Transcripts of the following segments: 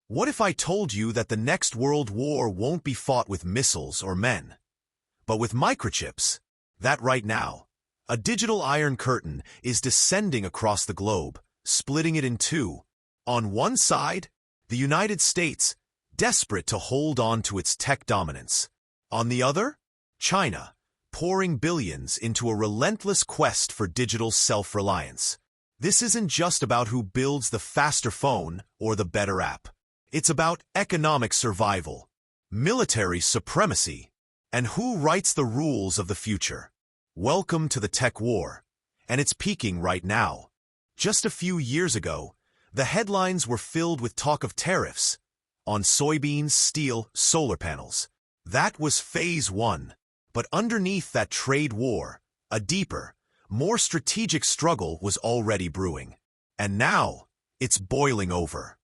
What if I told you that the next world war won't be fought with missiles or men, but with microchips? That right now, a digital iron curtain is descending across the globe, splitting it in two. On one side, the United States, desperate to hold on to its tech dominance. On the other, China, pouring billions into a relentless quest for digital self-reliance. This isn't just about who builds the faster phone or the better app. It's about economic survival, military supremacy, and who writes the rules of the future. Welcome to the tech war, and it's peaking right now. Just a few years ago, the headlines were filled with talk of tariffs on soybeans, steel, solar panels. That was phase one. But underneath that trade war, a deeper, more strategic struggle was already brewing. And now, it's boiling over.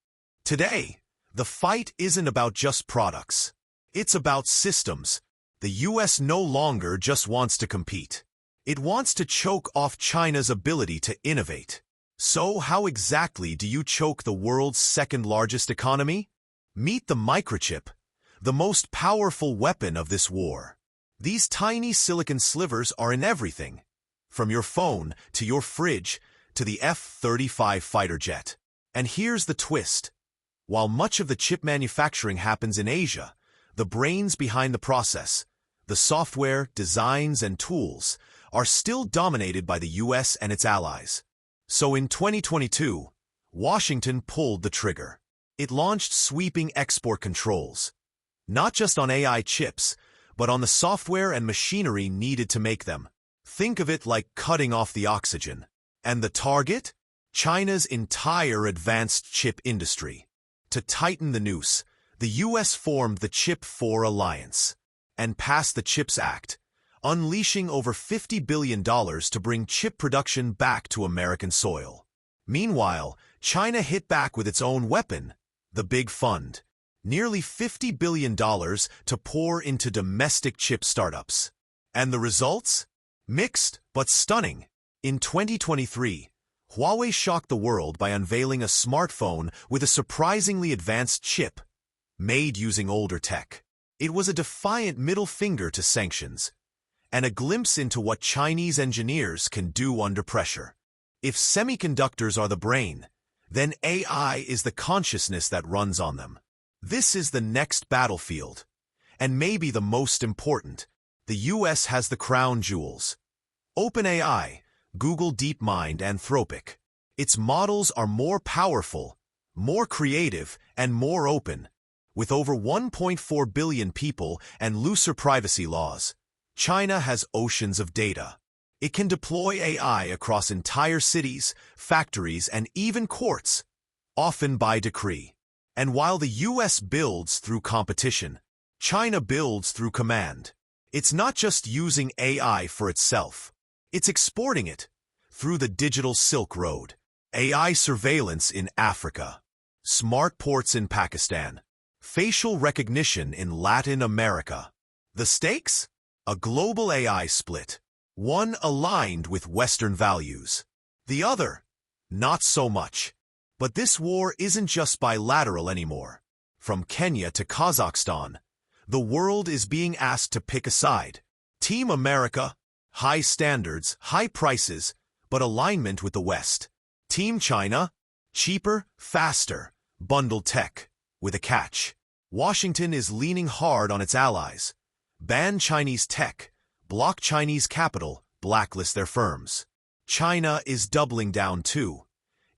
Today, the fight isn't about just products. It's about systems. The US no longer just wants to compete. It wants to choke off China's ability to innovate. So how exactly do you choke the world's second-largest economy? Meet the microchip, the most powerful weapon of this war. These tiny silicon slivers are in everything, from your phone to your fridge to the F-35 fighter jet. And here's the twist. While much of the chip manufacturing happens in Asia, the brains behind the process, the software, designs, and tools, are still dominated by the US and its allies. So in 2022, Washington pulled the trigger. It launched sweeping export controls, not just on AI chips, but on the software and machinery needed to make them. Think of it like cutting off the oxygen. And the target? China's entire advanced chip industry. To tighten the noose, the US formed the Chip 4 Alliance and passed the CHIPS Act, unleashing over $50 billion to bring chip production back to American soil. Meanwhile, China hit back with its own weapon, the Big Fund. Nearly $50 billion to pour into domestic chip startups. And the results? Mixed, but stunning. In 2023, Huawei shocked the world by unveiling a smartphone with a surprisingly advanced chip, made using older tech. It was a defiant middle finger to sanctions, and a glimpse into what Chinese engineers can do under pressure. If semiconductors are the brain, then AI is the consciousness that runs on them. This is the next battlefield, and maybe the most important. The US has the crown jewels. OpenAI, Google DeepMind, Anthropic. Its models are more powerful, more creative, and more open. With over 1.4 billion people and looser privacy laws, China has oceans of data. It can deploy AI across entire cities, factories, and even courts, often by decree. And while the US builds through competition, China builds through command. It's not just using AI for itself. It's exporting it through the digital Silk Road, AI surveillance in Africa, smart ports in Pakistan, facial recognition in Latin America. The stakes? A global AI split, one aligned with Western values, the other, not so much. But this war isn't just bilateral anymore. From Kenya to Kazakhstan, the world is being asked to pick a side. Team America, high standards, high prices, but alignment with the West. Team China, cheaper, faster, bundled tech, with a catch. Washington is leaning hard on its allies. Ban Chinese tech, block Chinese capital, blacklist their firms. China is doubling down too,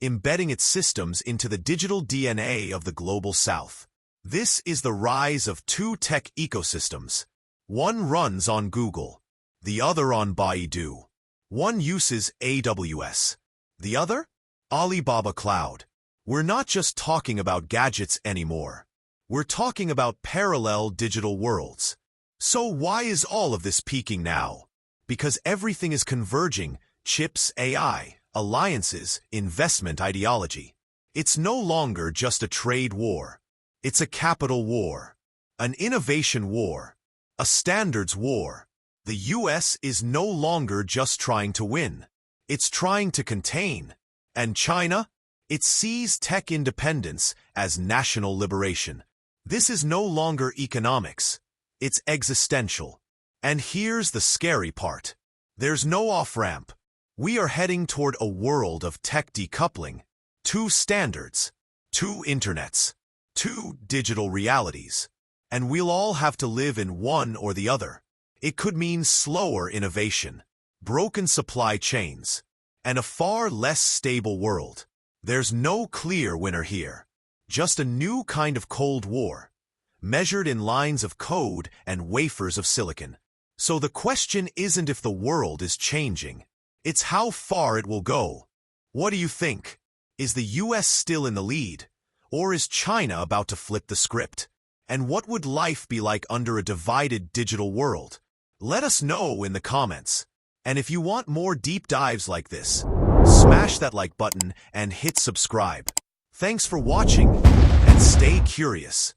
embedding its systems into the digital DNA of the global South. This is the rise of two tech ecosystems. One runs on Google, the other on Baidu. One uses AWS, the other, Alibaba Cloud. We're not just talking about gadgets anymore. We're talking about parallel digital worlds. So why is all of this peaking now? Because everything is converging: chips, AI, alliances, investment ideology. It's no longer just a trade war. It's a capital war, an innovation war, a standards war. The US is no longer just trying to win. It's trying to contain. And China? It sees tech independence as national liberation. This is no longer economics. It's existential. And here's the scary part. There's no off-ramp. We are heading toward a world of tech decoupling. Two standards, two internets, two digital realities. And we'll all have to live in one or the other. It could mean slower innovation, broken supply chains, and a far less stable world. There's no clear winner here. Just a new kind of Cold War, measured in lines of code and wafers of silicon. So the question isn't if the world is changing. It's how far it will go. What do you think? Is the US still in the lead? Or is China about to flip the script? And what would life be like under a divided digital world? Let us know in the comments. And if you want more deep dives like this, smash that like button and hit subscribe. Thanks for watching, and stay curious.